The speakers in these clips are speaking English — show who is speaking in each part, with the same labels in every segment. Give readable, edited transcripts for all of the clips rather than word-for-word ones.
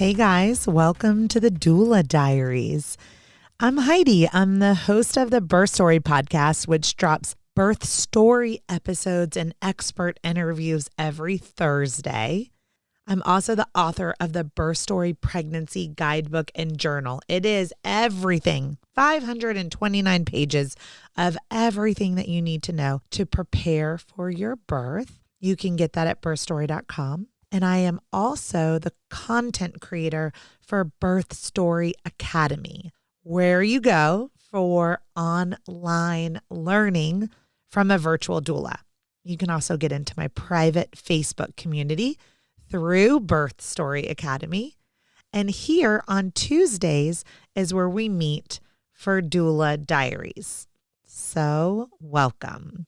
Speaker 1: Hey guys, welcome to the Doula Diaries. I'm Heidi. I'm the host of the Birth Story podcast, which drops birth story episodes and expert interviews every Thursday. I'm also the author of the Birth Story Pregnancy Guidebook and Journal. It is everything, 529 pages of everything that you need to know to prepare for your birth. You can get that at birthstory.com. And I am also the content creator for Birth Story Academy, where you go for online learning from a virtual doula. You can also get into my private Facebook community through Birth Story Academy. And here on Tuesdays is where we meet for Doula Diaries. So welcome.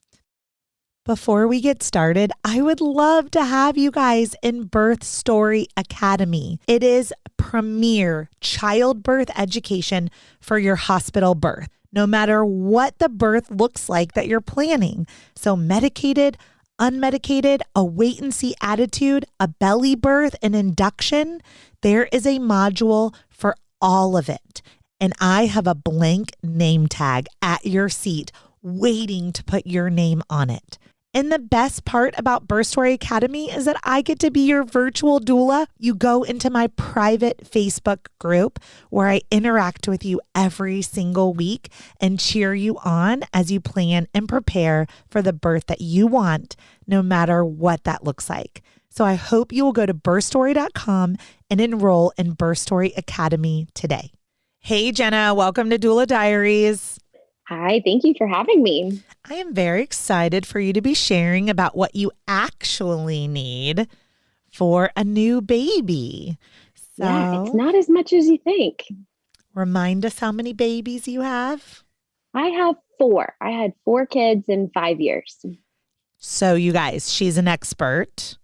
Speaker 1: Before we get started, I would love to have you guys in Birth Story Academy. It is premier childbirth education for your hospital birth, no matter what the birth looks like that you're planning. So medicated, unmedicated, a wait and see attitude, a belly birth, an induction, there is a module for all of it. And I have a blank name tag at your seat waiting to put your name on it. And the best part about Birth Story Academy is that I get to be your virtual doula. You go into my private Facebook group where I interact with you every single week and cheer you on as you plan and prepare for the birth that you want, no matter what that looks like. So I hope you will go to birthstory.com and enroll in Birth Story Academy today. Hey, Jenna, welcome to Doula Diaries.
Speaker 2: Hi, thank you for having me.
Speaker 1: I am very excited for you to be sharing about what you actually need for a new baby. So,
Speaker 2: yeah, it's not as much as you think.
Speaker 1: Remind us how many babies you have.
Speaker 2: I have 4. I had 4 kids in 5 years.
Speaker 1: So you guys, she's an expert.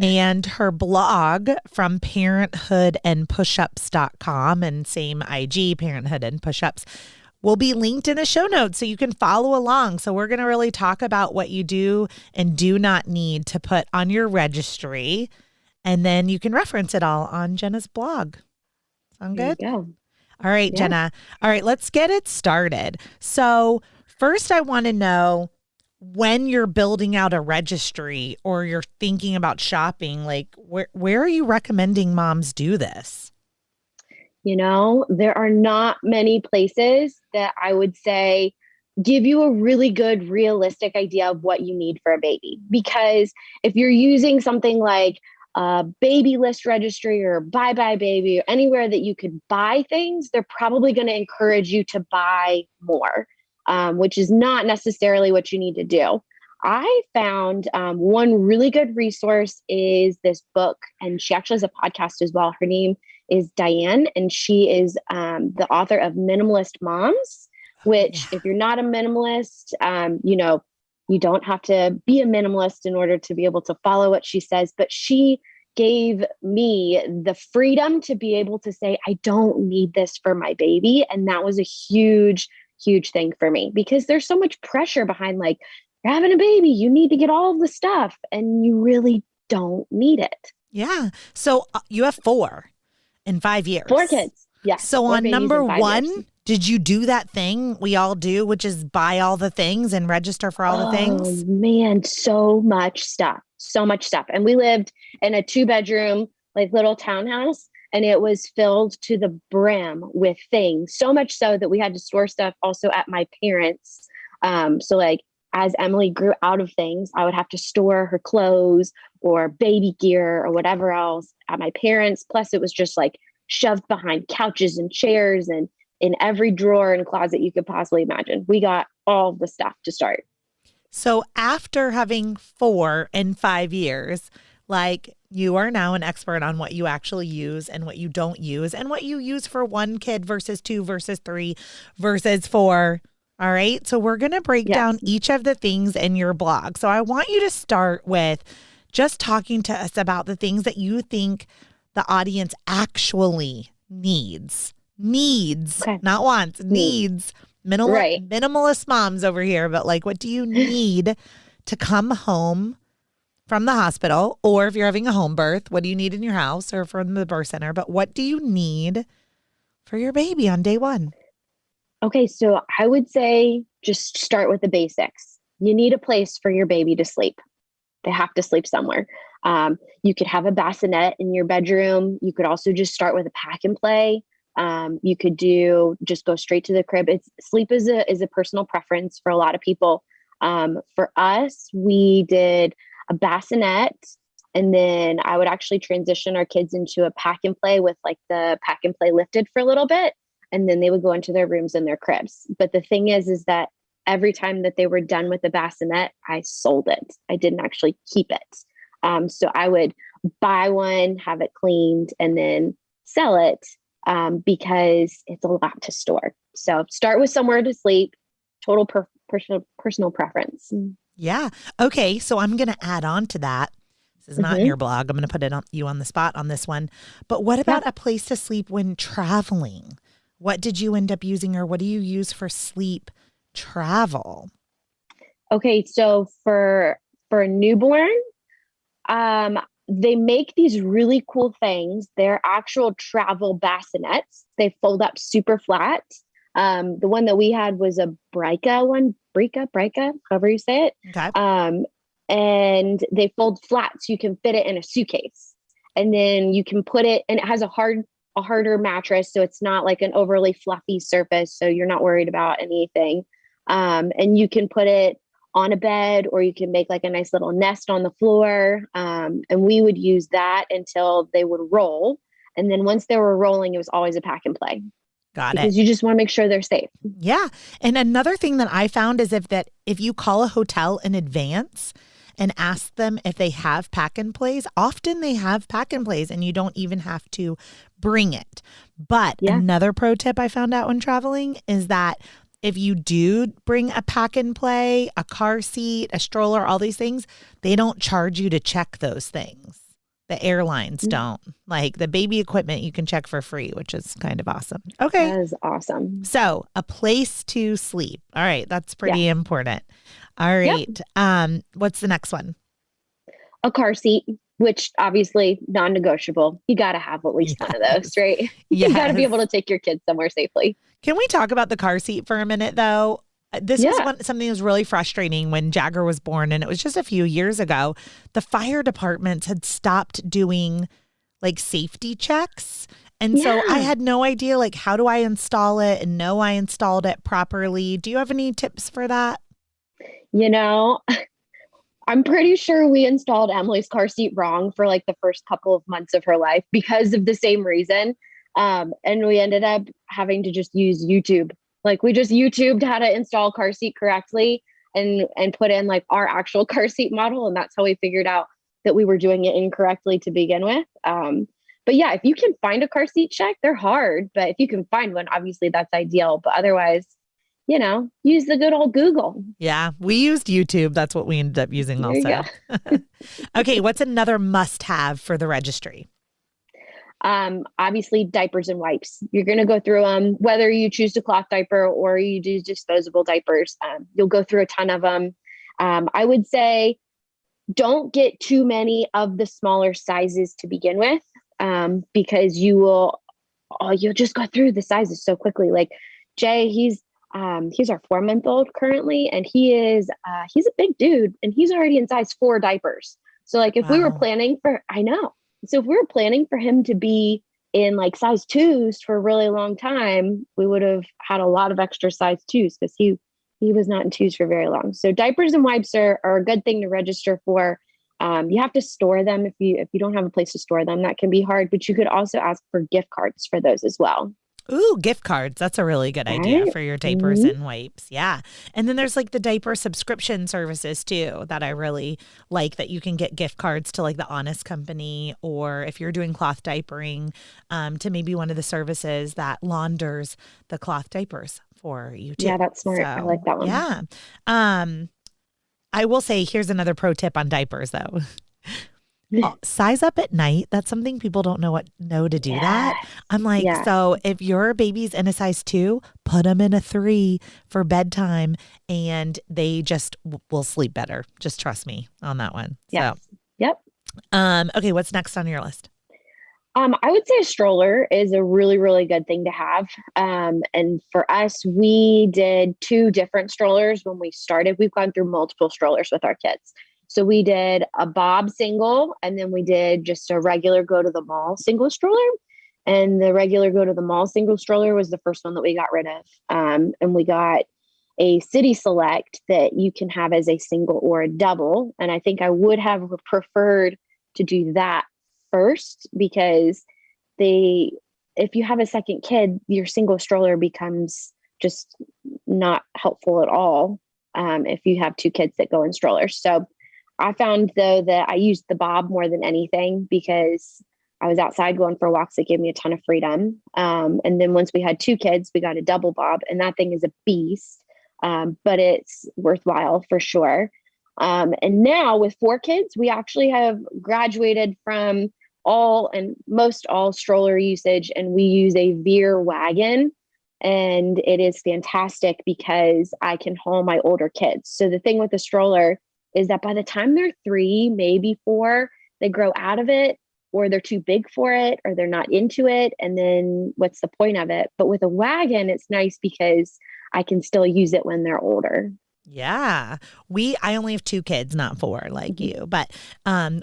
Speaker 1: And her blog from parenthoodandpushups.com and same IG, Parenthood and Pushups, will be linked in the show notes so you can follow along. So we're going to really talk about what you do and do not need to put on your registry. And then you can reference it all on Jenna's blog. Sound good?
Speaker 2: There you go.
Speaker 1: All right,
Speaker 2: Yeah.
Speaker 1: Jenna. All right, let's get it started. So first I want to know, when you're building out a registry or you're thinking about shopping, like where are you recommending moms do this?
Speaker 2: You know, there are not many places that I would say give you a really good, realistic idea of what you need for a baby. Because if you're using something like a baby list registry or Buy Buy Baby or anywhere that you could buy things, they're probably going to encourage you to buy more, which is not necessarily what you need to do. I found one really good resource is this book, and she actually has a podcast as well. Her name is Diane, and she is the author of Minimalist Moms, which if you're not a minimalist, you don't have to be a minimalist in order to be able to follow what she says. But she gave me the freedom to be able to say, I don't need this for my baby. And that was a huge, huge thing for me, because there's so much pressure behind, like, you're having a baby, you need to get all of the stuff, and you really don't need it.
Speaker 1: Yeah. So you have 4 in 5 years.
Speaker 2: 4 kids. Yeah.
Speaker 1: So on number 1, did you do that thing we all do, which is buy all the things and register for all the things?
Speaker 2: Oh man, so much stuff. And we lived in a 2-bedroom, like, little townhouse, and it was filled to the brim with things. So much so that we had to store stuff also at my parents'. So like, as Emily grew out of things, I would have to store her clothes or baby gear or whatever else at my parents'. Plus, it was just like shoved behind couches and chairs and in every drawer and closet you could possibly imagine. We got all the stuff to start.
Speaker 1: So after having 4 in 5 years, like, you are now an expert on what you actually use and what you don't use and what you use for 1 kid versus 2 versus 3 versus 4. All right. So we're going to break down each of the things in your blog. So I want you to start with just talking to us about the things that you think the audience actually needs, not wants, needs. Minimalist moms over here, but like, what do you need to come home from the hospital, or if you're having a home birth, what do you need in your house or from the birth center? But what do you need for your baby on day one?
Speaker 2: Okay, so I would say just start with the basics. You need a place for your baby to sleep. They have to sleep somewhere. You could have a bassinet in your bedroom. You could also just start with a pack and play. You could just go straight to the crib. Sleep is a personal preference for a lot of people. For us, we did a bassinet, and then I would actually transition our kids into a pack and play with like the pack and play lifted for a little bit. And then they would go into their rooms and their cribs. But the thing is that every time that they were done with the bassinet, I sold it. I didn't actually keep it. So I would buy one, have it cleaned, and then sell it because it's a lot to store. So start with somewhere to sleep, total personal preference.
Speaker 1: Yeah. Okay. So I'm going to add on to that. This is not in your blog. I'm going to put you on the spot on this one. But what about a place to sleep when traveling? What did you end up using, or what do you use for sleep travel?
Speaker 2: Okay, so for a newborn, they make these really cool things. They're actual travel bassinets. They fold up super flat. The one that we had was a Brica, however you say it.
Speaker 1: Okay.
Speaker 2: And they fold flat so you can fit it in a suitcase. And then you can put it, and it has a harder mattress, so it's not like an overly fluffy surface, so you're not worried about anything. And you can put it on a bed, or you can make like a nice little nest on the floor. And we would use that until they would roll. And then once they were rolling, it was always a pack and play.
Speaker 1: Got it.
Speaker 2: Because you just want to make sure they're safe.
Speaker 1: Yeah. And another thing that I found is if you call a hotel in advance and ask them if they have pack and plays, often they have pack and plays and you don't even have to bring it. But another pro tip I found out when traveling is that if you do bring a pack and play, a car seat, a stroller, all these things, they don't charge you to check those things. The airlines don't. Like the baby equipment you can check for free, which is kind of awesome. Okay.
Speaker 2: That is awesome.
Speaker 1: So a place to sleep. All right. That's pretty important. All right. Yep. What's the next one?
Speaker 2: A car seat, which obviously non-negotiable. You got to have at least one of those, right? You got to be able to take your kids somewhere safely.
Speaker 1: Can we talk about the car seat for a minute though? This was something that was really frustrating when Jagger was born, and it was just a few years ago. The fire departments had stopped doing like safety checks. And so I had no idea, like, how do I install it and know I installed it properly? Do you have any tips for that?
Speaker 2: You know, I'm pretty sure we installed Emily's car seat wrong for like the first couple of months of her life because of the same reason. And we ended up having to just use YouTube. Like we just YouTubed how to install car seat correctly and put in like our actual car seat model. And that's how we figured out that we were doing it incorrectly to begin with. But yeah, if you can find a car seat check, they're hard, but if you can find one, obviously that's ideal. But otherwise, you know, use the good old Google.
Speaker 1: Yeah, we used YouTube. That's what we ended up using also. Okay, what's another must-have for the registry?
Speaker 2: Obviously diapers and wipes. You're going to go through them, whether you choose a cloth diaper or you do disposable diapers. You'll go through a ton of them. I would say don't get too many of the smaller sizes to begin with, because you'll just go through the sizes so quickly. Like Jay, he's our 4-month-old currently, and he's a big dude, and he's already in size 4 diapers. So like if we were planning for, So if we were planning for him to be in like size 2s for a really long time, we would have had a lot of extra size 2s because he was not in 2s for very long. So diapers and wipes are a good thing to register for. You have to store them if you don't have a place to store them. That can be hard, but you could also ask for gift cards for those as well.
Speaker 1: Ooh, gift cards. That's a really good idea for your diapers and wipes. Yeah. And then there's like the diaper subscription services too that I really like, that you can get gift cards to like the Honest Company, or if you're doing cloth diapering, to maybe one of the services that launders the cloth diapers for you too.
Speaker 2: Yeah, that's smart. So, I like that one.
Speaker 1: Yeah. I will say, here's another pro tip on diapers though. Size up at night. That's something people don't know to do that. I'm like, so if your baby's in a size 2, put them in a 3 for bedtime, and they just will sleep better. Just trust me on that one.
Speaker 2: Yes.
Speaker 1: So
Speaker 2: Yep.
Speaker 1: Okay, what's next on your list?
Speaker 2: I would say a stroller is a really, really good thing to have. And for us, we did two different strollers when we started. We've gone through multiple strollers with our kids. So we did a Bob single, and then we did just a regular go to the mall single stroller. And the regular go to the mall single stroller was the first one that we got rid of. And we got a City Select that you can have as a single or a double. And I think I would have preferred to do that first, because if you have a second kid, your single stroller becomes just not helpful at all, if you have two kids that go in strollers. So I found, though, that I used the Bob more than anything because I was outside going for walks. It gave me a ton of freedom. And then once we had two kids, we got a double Bob, and that thing is a beast. But it's worthwhile for sure. And now with four kids, we actually have graduated from most all stroller usage, and we use a Veer wagon, and it is fantastic because I can haul my older kids. So the thing with the stroller is that by the time they're 3, maybe 4, they grow out of it, or they're too big for it, or they're not into it. And then what's the point of it? But with a wagon, it's nice because I can still use it when they're older.
Speaker 1: Yeah. I only have 2 kids, not 4 like
Speaker 2: Mhm.
Speaker 1: you, but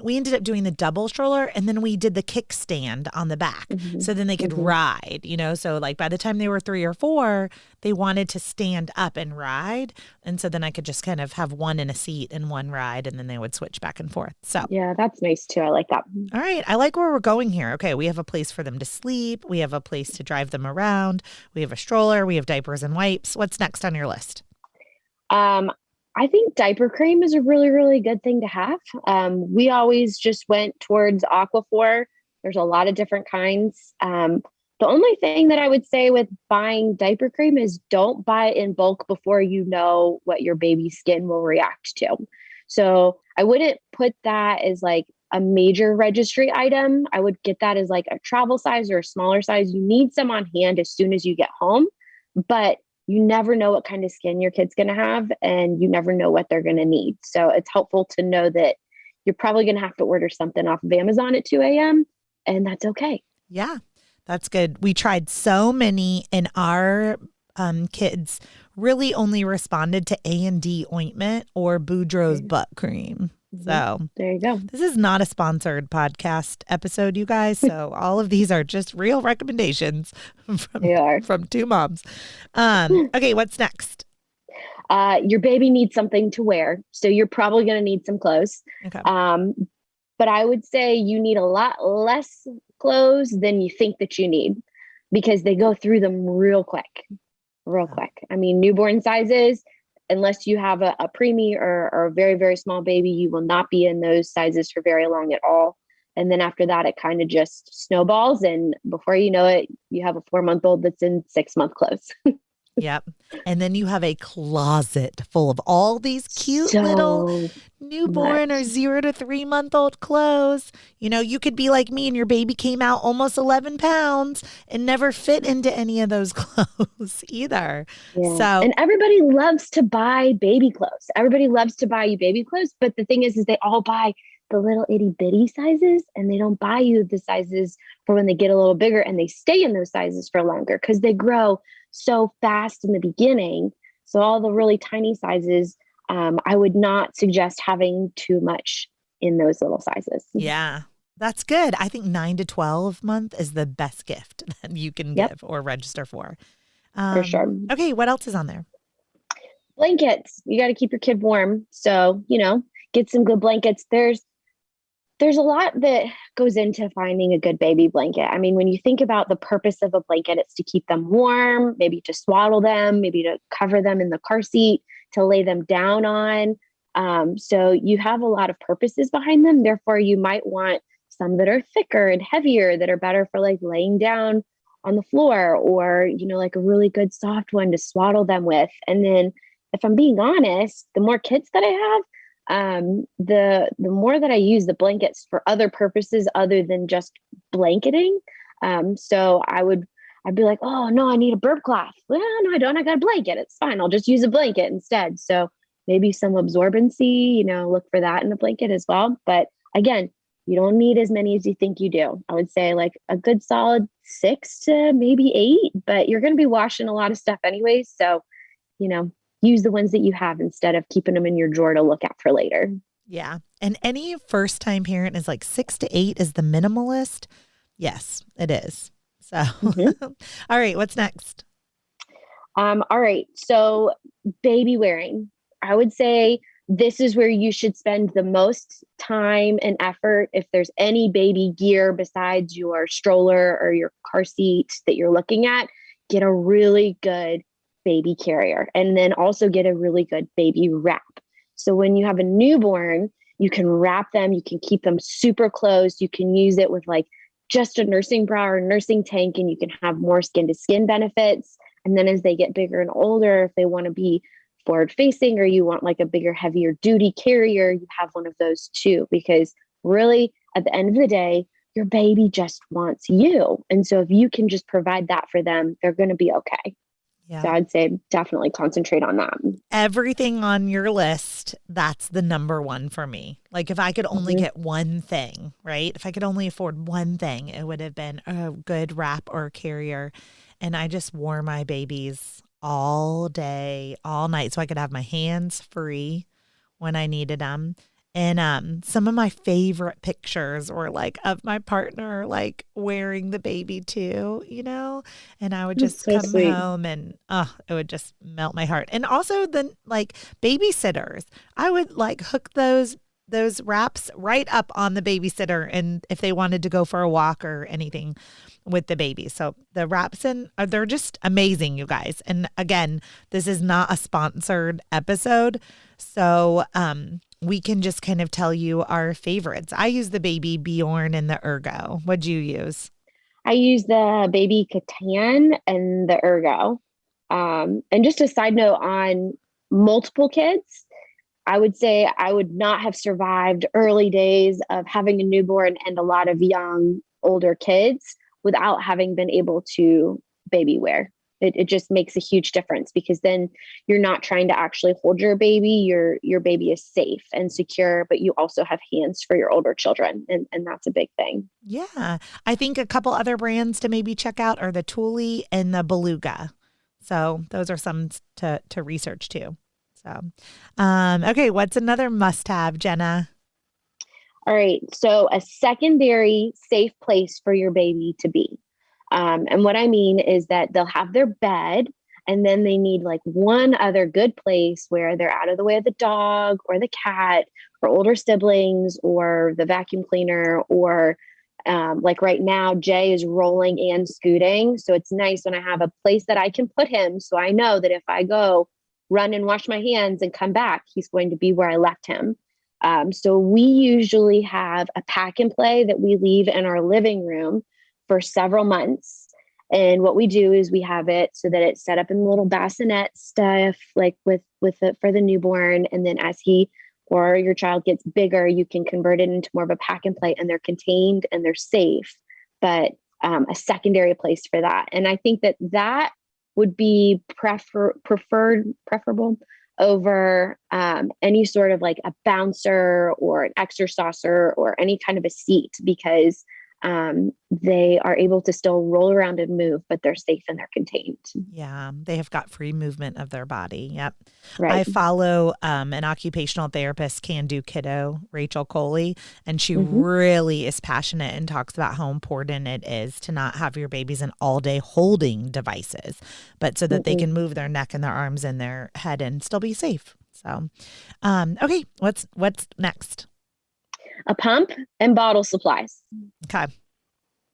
Speaker 1: we ended up doing the double stroller, and then we did the kickstand on the back.
Speaker 2: Mhm.
Speaker 1: So then they could
Speaker 2: Mhm.
Speaker 1: ride, so like by the time they were 3 or 4, they wanted to stand up and ride. And so then I could just kind of have one in a seat and one ride, and then they would switch back and forth. So,
Speaker 2: Yeah, that's nice too. I like that.
Speaker 1: all right. I like where we're going here. Okay. We have a place for them to sleep. We have a place to drive them around. We have a stroller. We have diapers and wipes. What's next on your list?
Speaker 2: Um, I think diaper cream is a really, really good thing to have. We always just went towards Aquaphor. There's a lot of different kinds. The only thing that I would say with buying diaper cream is don't buy it in bulk before you know what your baby's skin will react to. So I wouldn't put that as like a major registry item. I would get that as like a travel size or a smaller size. You need some on hand as soon as you get home, but you never know what kind of skin your kid's going to have, and you never know what they're going to need. So it's helpful to know that you're probably going to have to order something off of Amazon at 2 a.m. and that's okay.
Speaker 1: Yeah, that's good. We tried so many, and our kids really only responded to A&D ointment or Boudreaux's butt cream.
Speaker 2: Mhm.
Speaker 1: So
Speaker 2: There you go.
Speaker 1: this is not a sponsored podcast episode, you guys. So all of these are just real recommendations
Speaker 2: They are.
Speaker 1: from 2 moms. Okay, what's next?
Speaker 2: Your baby needs something to wear, so you're probably going to need some clothes.
Speaker 1: Okay.
Speaker 2: But I would say you need a lot less clothes than you think that you need, because they go through them real quick, real quick. I mean, newborn sizes, unless you have a preemie or a very, very small baby, you will not be in those sizes for very long at all. And then after that, it kind of just snowballs. And before you know it, you have a 4-month-old that's in 6-month clothes.
Speaker 1: Yep. And then you have a closet full of all these cute little
Speaker 2: So
Speaker 1: newborn or
Speaker 2: much.
Speaker 1: 0 to 3-month-old clothes. You could be like me and your baby came out almost 11 pounds and never fit into any of those clothes either.
Speaker 2: Yeah.
Speaker 1: So,
Speaker 2: And everybody loves to buy baby clothes. Everybody loves to buy you baby clothes. But the thing is they all buy the little itty bitty sizes, and they don't buy you the sizes for when they get a little bigger, and they stay in those sizes for longer because they grow so fast in the beginning. So all the really tiny sizes, I would not suggest having too much in those little sizes.
Speaker 1: yeah, that's good. I think 9 to 12 month is the best gift that you can
Speaker 2: Yep,
Speaker 1: give or register for.
Speaker 2: for sure.
Speaker 1: Okay, what else is on there?
Speaker 2: Blankets. You got to keep your kid warm. So, get some good blankets. There's a lot that goes into finding a good baby blanket. I mean, when you think about the purpose of a blanket, it's to keep them warm, maybe to swaddle them, maybe to cover them in the car seat, to lay them down on. So you have a lot of purposes behind them. Therefore, you might want some that are thicker and heavier that are better for like laying down on the floor, or, like a really good soft one to swaddle them with. And then if I'm being honest, the more kids that I have, the more that I use the blankets for other purposes other than just blanketing. So I'd be like, oh no, I need a burp cloth. Well, no, I don't. I got a blanket. It's fine. I'll just use a blanket instead. So maybe some absorbency, look for that in the blanket as well. But again, you don't need as many as you think you do. I would say like a good solid 6 to maybe 8, but you're going to be washing a lot of stuff anyways. So, you know, use the ones that you have instead of keeping them in your drawer to look at for later.
Speaker 1: Yeah. And any first time parent is like 6 to 8 is the minimalist. Yes, it is. So,
Speaker 2: Mm-hmm.
Speaker 1: all right, what's next?
Speaker 2: All right. So, baby wearing, I would say this is where you should spend the most time and effort. If there's any baby gear besides your stroller or your car seat that you're looking at, get a really good baby carrier and then also get a really good baby wrap. So, when you have a newborn, you can wrap them, you can keep them super close. You can use it with like just a nursing bra or nursing tank, and you can have more skin to skin benefits. And then as they get bigger and older, if they want to be forward facing or you want like a bigger, heavier duty carrier, you have one of those too. Because really, at the end of the day, your baby just wants you. And so if you can just provide that for them, they're going to be okay. So
Speaker 1: Yeah.
Speaker 2: I'd say definitely concentrate on that.
Speaker 1: Everything on your list, that's the number one for me. Like if I could only
Speaker 2: Mhm.
Speaker 1: get one thing, right? If I could only afford one thing, it would have been a good wrap or carrier. And I just wore my babies all day, all night, so I could have my hands free when I needed them. And some of my favorite pictures were like of my partner like wearing the baby too, you know? And I would
Speaker 2: That's
Speaker 1: just
Speaker 2: so
Speaker 1: come
Speaker 2: sweet.
Speaker 1: home and it would just melt my heart. And also the like babysitters. I would like hook those wraps right up on the babysitter and if they wanted to go for a walk or anything with the baby. So the wraps they're just amazing, you guys. And again, this is not a sponsored episode. So we can just kind of tell you our favorites. I use the baby Bjorn and the Ergo. What'd you use?
Speaker 2: I use the baby Catan and the Ergo. And just a side note on multiple kids, I would say I would not have survived early days of having a newborn and a lot of young, older kids without having been able to baby wear. It just makes a huge difference because then you're not trying to actually hold your baby. Your baby is safe and secure, but you also have hands for your older children. And that's a big thing.
Speaker 1: Yeah. I think a couple other brands to maybe check out are the Thule and the Beluga. So those are some to research too. So okay, what's another must have, Jenna?
Speaker 2: All right. So a secondary safe place for your baby to be. And what I mean is that they'll have their bed and then they need like one other good place where they're out of the way of the dog or the cat or older siblings or the vacuum cleaner or like right now, Jay is rolling and scooting. So it's nice when I have a place that I can put him. So I know that if I go run and wash my hands and come back, he's going to be where I left him. So we usually have a pack and play that we leave in our living room for several months. And what we do is we have it so that it's set up in little bassinet stuff, like with it for the newborn. And then as he or your child gets bigger, you can convert it into more of a pack and play, and they're contained and they're safe. But a secondary place for that, and I think that that would be preferable over any sort of like a bouncer or an exerciser or any kind of a seat because they are able to still roll around and move, but they're safe and they're contained.
Speaker 1: Yeah, they have got free movement of their body. Yep. I
Speaker 2: Right.
Speaker 1: follow an occupational therapist, Can Do Kiddo, Rachel Coley, and she
Speaker 2: Mm-hmm.
Speaker 1: really is passionate and talks about how important it is to not have your babies in all day holding devices, but so that they
Speaker 2: Mm-mm.
Speaker 1: can move their neck and their arms and their head and still be safe. So, okay, what's next?
Speaker 2: A pump and bottle supplies.
Speaker 1: Okay.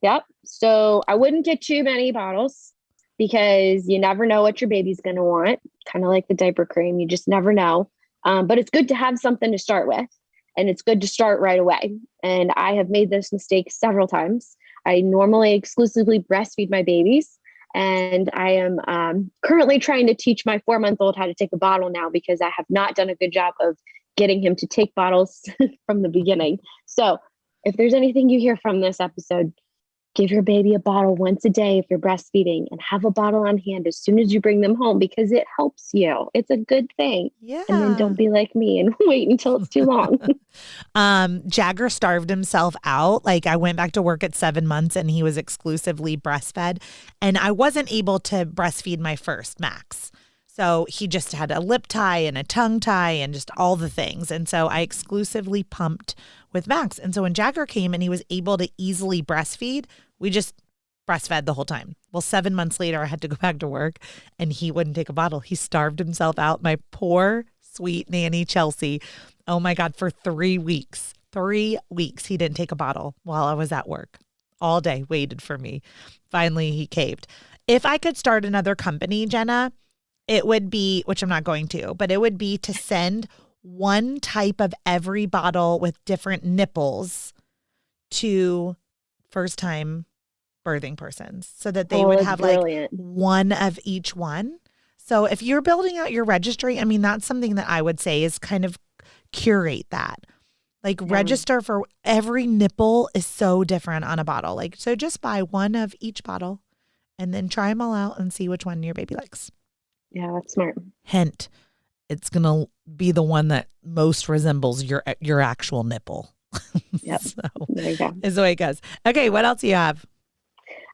Speaker 2: Yep. So I wouldn't get too many bottles because you never know what your baby's going to want. Kind of like the diaper cream, you just never know. But it's good to have something to start with, and it's good to start right away. And I have made this mistake several times. I normally exclusively breastfeed my babies, and I am currently trying to teach my 4-month-old how to take a bottle now because I have not done a good job of getting him to take bottles from the beginning. So if there's anything you hear from this episode, give your baby a bottle once a day if you're breastfeeding, and have a bottle on hand as soon as you bring them home because it helps you. It's a good thing. And then
Speaker 1: Yeah.
Speaker 2: don't be like me and wait until it's too long.
Speaker 1: Jagger starved himself out. Like I went back to work at 7 months and he was exclusively breastfed. And I wasn't able to breastfeed my first, Max. So he just had a lip tie and a tongue tie and just all the things. And so I exclusively pumped with Max. And so when Jagger came and he was able to easily breastfeed, we just breastfed the whole time. Well, 7 months later, I had to go back to work and he wouldn't take a bottle. He starved himself out. My poor, sweet nanny, Chelsea. Oh my God, for 3 weeks. 3 weeks, he didn't take a bottle while I was at work. All day, waited for me. Finally, he caved. If I could start another company, Jenna, it would be, which I'm not going to, but it would be to send one type of every bottle with different nipples to first time birthing persons so that they would
Speaker 2: That's
Speaker 1: have
Speaker 2: brilliant.
Speaker 1: like one of each one. So if you're building out your registry, I mean, that's something that I would say is kind of curate that. Like register for every nipple is so different on a bottle. Like, so just buy one of each bottle and then try them all out and see which one your baby likes.
Speaker 2: Yeah, that's smart.
Speaker 1: Hint, it's going to be the one that most resembles your actual nipple.
Speaker 2: Yep.
Speaker 1: So
Speaker 2: There you go.
Speaker 1: is the way it goes. Okay, what else do you have?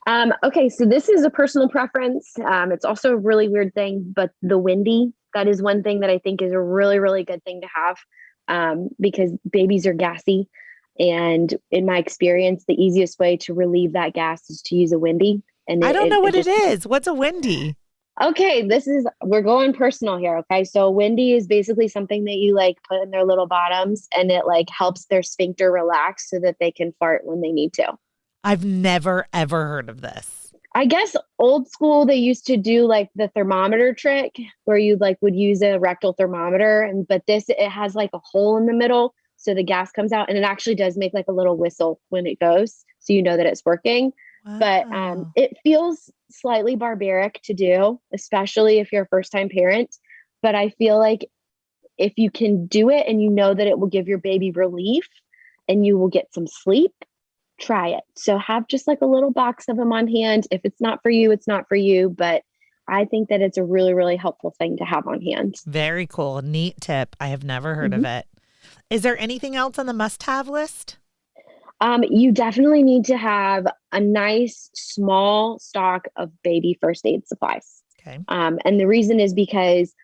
Speaker 2: Okay, so this is a personal preference. It's also a really weird thing, but the windy, that is one thing that I think is a really, really good thing to have because babies are gassy. And in my experience, the easiest way to relieve that gas is to use a windy. And
Speaker 1: I don't know what
Speaker 2: just,
Speaker 1: it is. What's a windy?
Speaker 2: okay, we're going personal here. Okay. So windy is basically something that you like put in their little bottoms and it like helps their sphincter relax so that they can fart when they need to.
Speaker 1: I've never, ever heard of this.
Speaker 2: I guess old school, they used to do like the thermometer trick where you like would use a rectal thermometer. But it has like a hole in the middle. So the gas comes out and it actually does make like a little whistle when it goes. So you know that it's working. But
Speaker 1: Wow.
Speaker 2: it feels slightly barbaric to do, especially if you're a first time parent. But I feel like if you can do it and you know that it will give your baby relief and you will get some sleep, try it. So have just like a little box of them on hand. If it's not for you, it's not for you. But I think that it's a really, really helpful thing to have on hand.
Speaker 1: Very cool. Neat tip. I have never heard of it. Is there anything else on the must-have list?
Speaker 2: You definitely need to have a nice small stock of baby first aid supplies.
Speaker 1: Okay.
Speaker 2: And the reason is because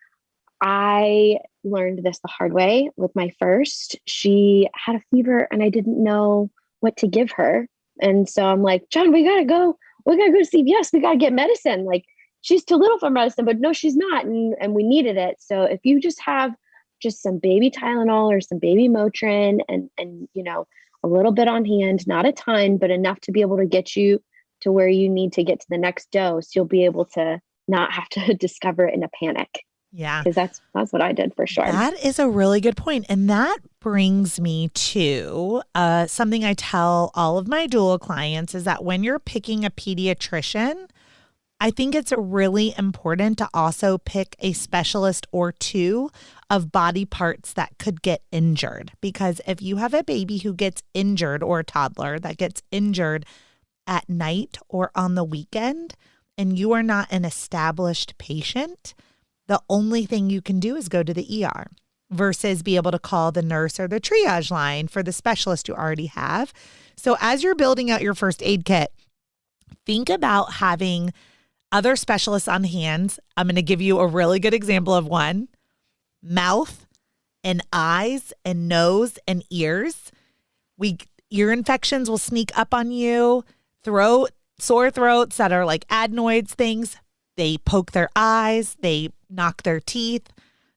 Speaker 2: I learned this the hard way with my first. She had a fever and I didn't know what to give her. And so I'm like, John, we gotta go to CVS. We gotta get medicine. Like she's too little for medicine, but no, she's not. And we needed it. So if you just have just some baby Tylenol or some baby Motrin and a little bit on hand, not a ton, but enough to be able to get you to where you need to get to the next dose, you'll be able to not have to discover it in a panic.
Speaker 1: Yeah.
Speaker 2: Because that's what I did for sure.
Speaker 1: That is a really good point. And that brings me to something I tell all of my doula clients is that when you're picking a pediatrician, I think it's really important to also pick a specialist or two of body parts that could get injured. Because if you have a baby who gets injured or a toddler that gets injured at night or on the weekend, and you are not an established patient, the only thing you can do is go to the ER versus be able to call the nurse or the triage line for the specialist you already have. So as you're building out your first aid kit, think about having other specialists on hand. I'm going to give you a really good example of one. Mouth and eyes and nose and ears. Ear infections will sneak up on you. Throat, sore throats that are like adenoids things. They poke their eyes. They knock their teeth.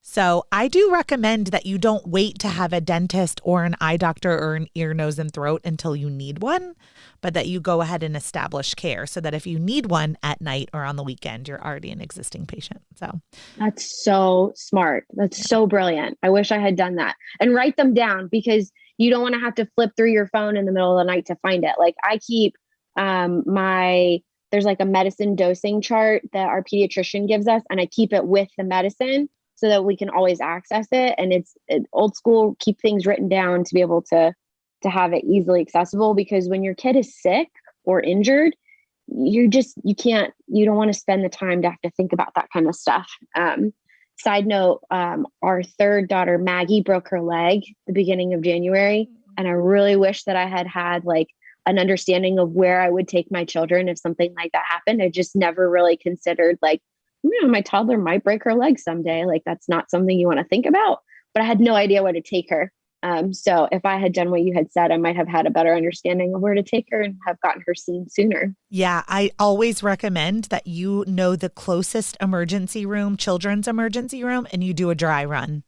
Speaker 1: So I do recommend that you don't wait to have a dentist or an eye doctor or an ear, nose, and throat until you need one, but that you go ahead and establish care so that if you need one at night or on the weekend, you're already an existing patient. So
Speaker 2: that's so smart. That's so brilliant. I wish I had done that. And write them down because you don't want to have to flip through your phone in the middle of the night to find it. Like I keep there's like a medicine dosing chart that our pediatrician gives us, and I keep it with the medicine so that we can always access it. And it's old school, keep things written down to be able to have it easily accessible, because when your kid is sick, or injured, you don't want to spend the time to have to think about that kind of stuff. Side note, our third daughter, Maggie, broke her leg the beginning of January. And I really wish that I had like an understanding of where I would take my children if something like that happened. I just never really considered like, my toddler might break her leg someday. Like that's not something you want to think about, but I had no idea where to take her. So if I had done what you had said, I might have had a better understanding of where to take her and have gotten her seen sooner.
Speaker 1: Yeah, I always recommend that you know the closest emergency room, children's emergency room, and you do a dry run.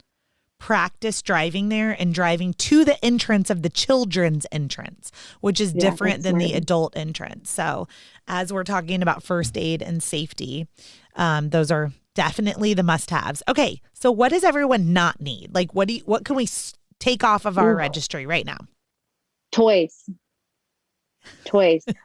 Speaker 1: Practice driving there and driving to the entrance of the children's entrance, which is different than the adult entrance. So as we're talking about first aid and safety, those are definitely the must-haves. Okay, so what does everyone not need? Like what can we take off of our registry right now?
Speaker 2: Toys,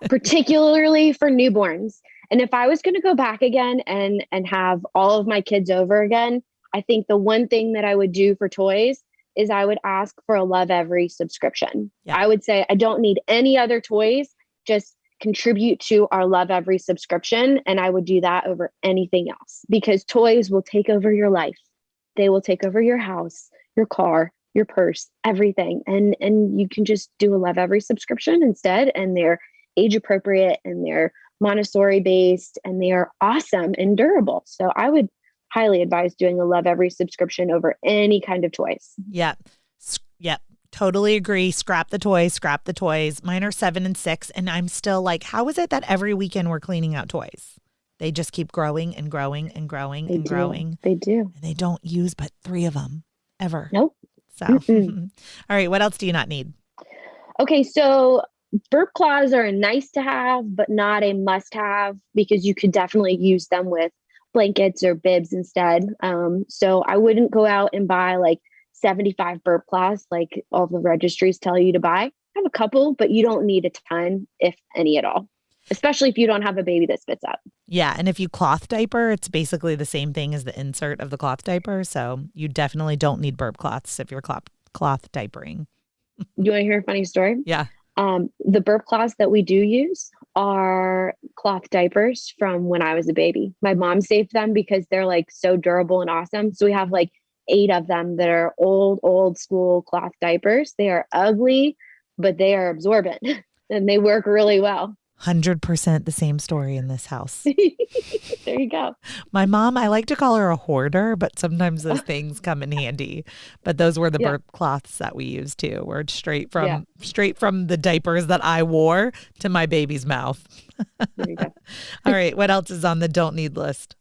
Speaker 2: particularly for newborns. And if I was going to go back again and have all of my kids over again, I think the one thing that I would do for toys is I would ask for a Love Every subscription. Yeah. I would say, I don't need any other toys, just contribute to our Love Every subscription. And I would do that over anything else, because toys will take over your life. They will take over your house, your car, your purse, everything. And you can just do a Love Every subscription instead. And they're age appropriate and they're Montessori based and they are awesome and durable. So I would highly advise doing a Love Every subscription over any kind of toys.
Speaker 1: Yep. Totally agree. Scrap the toys. Mine are 7 and 6. And I'm still like, how is it that every weekend we're cleaning out toys? They just keep growing and growing and growing and growing.
Speaker 2: They do.
Speaker 1: And they don't use but 3 of them ever.
Speaker 2: Nope.
Speaker 1: So, all right. What else do you not need?
Speaker 2: Okay. So burp cloths are a nice to have, but not a must have, because you could definitely use them with blankets or bibs instead. So I wouldn't go out and buy like 75 burp cloths like all the registries tell you to buy. I have a couple, but you don't need a ton, if any at all, especially if you don't have a baby that spits up.
Speaker 1: Yeah. And if you cloth diaper, it's basically the same thing as the insert of the cloth diaper. So you definitely don't need burp cloths if you're cloth diapering.
Speaker 2: You want to hear a funny story?
Speaker 1: Yeah.
Speaker 2: The burp cloths that we do use are cloth diapers from when I was a baby. My mom saved them because they're like so durable and awesome. So we have like 8 of them that are old school cloth diapers. They are ugly, but they are absorbent and they work really well.
Speaker 1: 100% the same story in this house.
Speaker 2: There you go.
Speaker 1: My mom, I like to call her a hoarder, but sometimes those things come in handy. But those were the burp cloths that we used too. We're straight from the diapers that I wore to my baby's mouth.
Speaker 2: There you go.
Speaker 1: All right. What else is on the don't need list?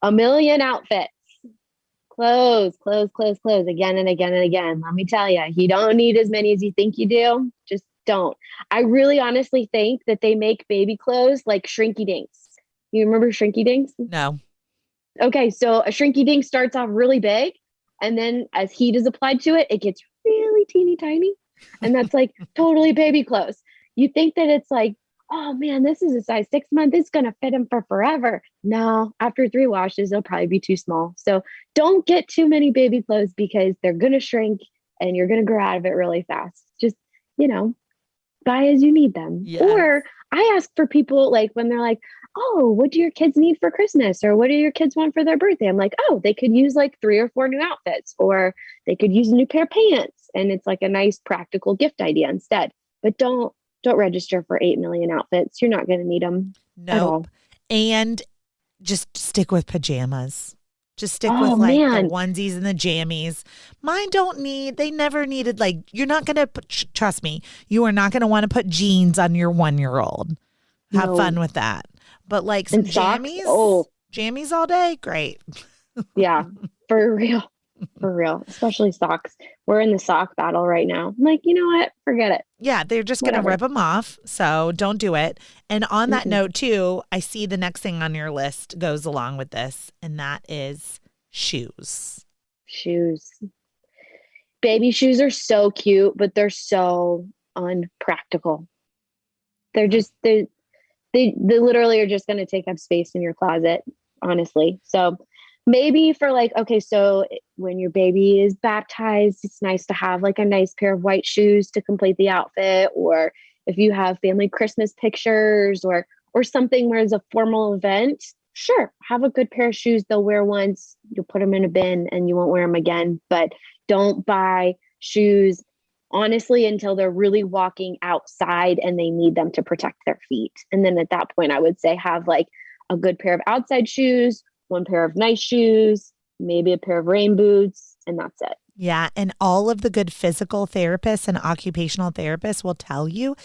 Speaker 2: A million outfits. Clothes again and again and again. Let me tell you, you don't need as many as you think you do. Just don't. I really honestly think that they make baby clothes like Shrinky Dinks. You remember Shrinky Dinks?
Speaker 1: No.
Speaker 2: Okay, so a Shrinky Dink starts off really big, and then as heat is applied to it, it gets really teeny tiny. And that's like totally baby clothes. You think that it's like, oh man, this is a size 6 month. It's going to fit him for forever. No, after 3 washes, they'll probably be too small. So don't get too many baby clothes because they're going to shrink and you're going to grow out of it really fast. Just, buy as you need them. Yes. Or I ask for people like when they're like, oh, what do your kids need for Christmas? Or what do your kids want for their birthday? I'm like, oh, they could use like 3 or 4 new outfits, or they could use a new pair of pants. And it's like a nice practical gift idea instead. But don't register for 8 million outfits. You're not going to need them.
Speaker 1: Nope. And just stick with pajamas. Just stick with like the onesies and the jammies. Mine they never needed, like, you're not going to, trust me, you are not going to want to put jeans on your 1-year-old. Have fun with that. But like some jammies, jammies all day, great.
Speaker 2: Yeah, for real. For real, especially socks. We're in the sock battle right now. I'm like, you know what? Forget it.
Speaker 1: Yeah, they're just going to rip them off. So don't do it. And on that note too, I see the next thing on your list goes along with this, and that is shoes.
Speaker 2: Shoes. Baby shoes are so cute, but they're so unpractical. They're just, they literally are just going to take up space in your closet, honestly. So maybe for like, okay, so when your baby is baptized, it's nice to have like a nice pair of white shoes to complete the outfit. Or if you have family Christmas pictures or something where it's a formal event, sure, have a good pair of shoes. They'll wear once, you'll put them in a bin and you won't wear them again. But don't buy shoes, honestly, until they're really walking outside and they need them to protect their feet. And then at that point, I would say have like a good pair of outside shoes, one pair of nice shoes, maybe a pair of rain boots, and that's it.
Speaker 1: Yeah. And all of the good physical therapists and occupational therapists will tell you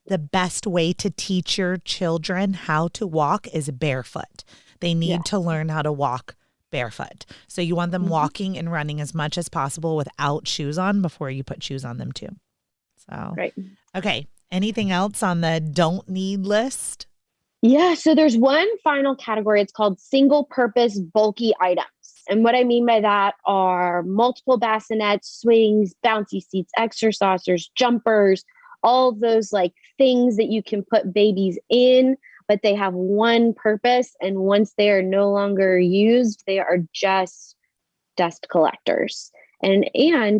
Speaker 1: the best way to teach your children how to walk is barefoot. They need to learn how to walk barefoot. So you want them walking and running as much as possible without shoes on before you put shoes on them too. So,
Speaker 2: right.
Speaker 1: Okay. Anything else on the don't need list?
Speaker 2: Yeah. So there's one final category. It's called single purpose bulky items. And what I mean by that are multiple bassinets, swings, bouncy seats, exercisers, jumpers, all of those like things that you can put babies in, but they have one purpose. And once they are no longer used, they are just dust collectors. And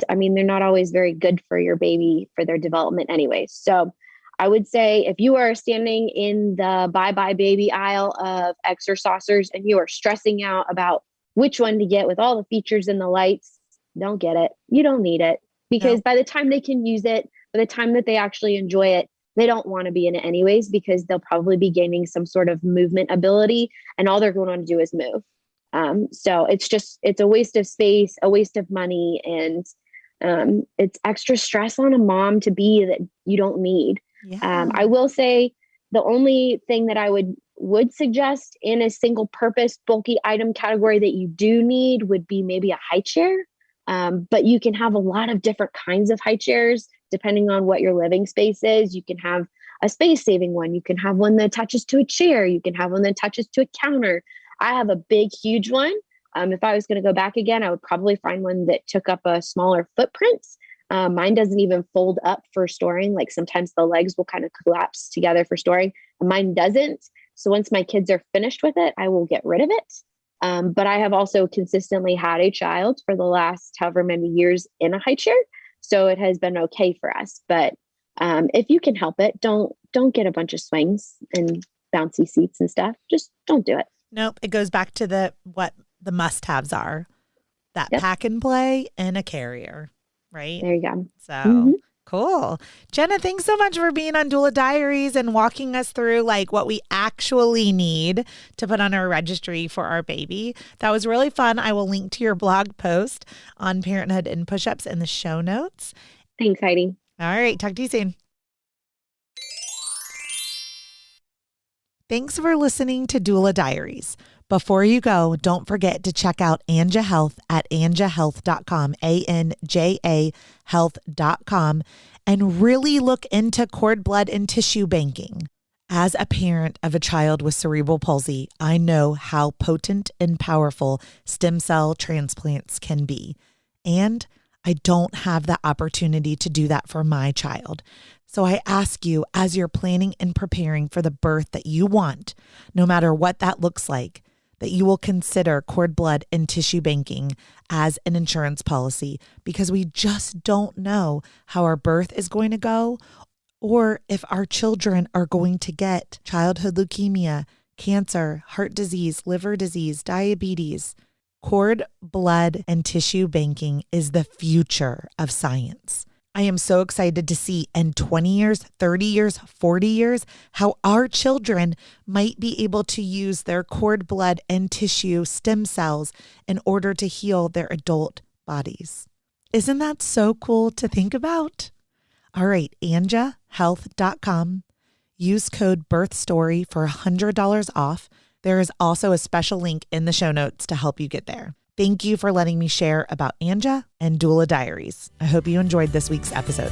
Speaker 2: I mean, they're not always very good for your baby for their development anyway. So I would say if you are standing in the bye-bye baby aisle of exercisers and you are stressing out about which one to get with all the features and the lights, don't get it. You don't need it, because by the time they can use it, by the time that they actually enjoy it, they don't want to be in it anyways, because they'll probably be gaining some sort of movement ability and all they're going to do is move. So it's a waste of space, a waste of money. And it's extra stress on a mom to be that you don't need. Yeah. I will say the only thing that I would suggest in a single purpose bulky item category that you do need would be maybe a high chair. But you can have a lot of different kinds of high chairs depending on what your living space is. You can have a space saving one. You can have one that attaches to a chair. You can have one that attaches to a counter. I have a big, huge one. If I was going to go back again, I would probably find one that took up a smaller footprint. Mine doesn't even fold up for storing. Like sometimes the legs will kind of collapse together for storing, and mine doesn't. So once my kids are finished with it, I will get rid of it. But I have also consistently had a child for the last however many years in a high chair. So it has been okay for us. But if you can help it, don't get a bunch of swings and bouncy seats and stuff. Just don't do it.
Speaker 1: Nope. It goes back to what the must-haves are. That pack and play and a carrier, right?
Speaker 2: There you go.
Speaker 1: So cool. Jenna, thanks so much for being on Doula Diaries and walking us through like what we actually need to put on our registry for our baby. That was really fun. I will link to your blog post on parenthood and push-ups in the show notes.
Speaker 2: Thanks, Heidi.
Speaker 1: All right. Talk to you soon. Thanks for listening to Doula Diaries. Before you go, don't forget to check out Anja Health at anjahealth.com, ANJA health.com, and really look into cord blood and tissue banking. As a parent of a child with cerebral palsy, I know how potent and powerful stem cell transplants can be. And I don't have the opportunity to do that for my child. So I ask you, as you're planning and preparing for the birth that you want, no matter what that looks like, that you will consider cord blood and tissue banking as an insurance policy, because we just don't know how our birth is going to go, or if our children are going to get childhood leukemia, cancer, heart disease, liver disease, diabetes. Cord blood and tissue banking is the future of science. I am so excited to see in 20 years, 30 years, 40 years, how our children might be able to use their cord blood and tissue stem cells in order to heal their adult bodies. Isn't that so cool to think about? All right, anjahealth.com. Use code BIRTHSTORY for $100 off. There is also a special link in the show notes to help you get there. Thank you for letting me share about Anja and Doula Diaries. I hope you enjoyed this week's episode.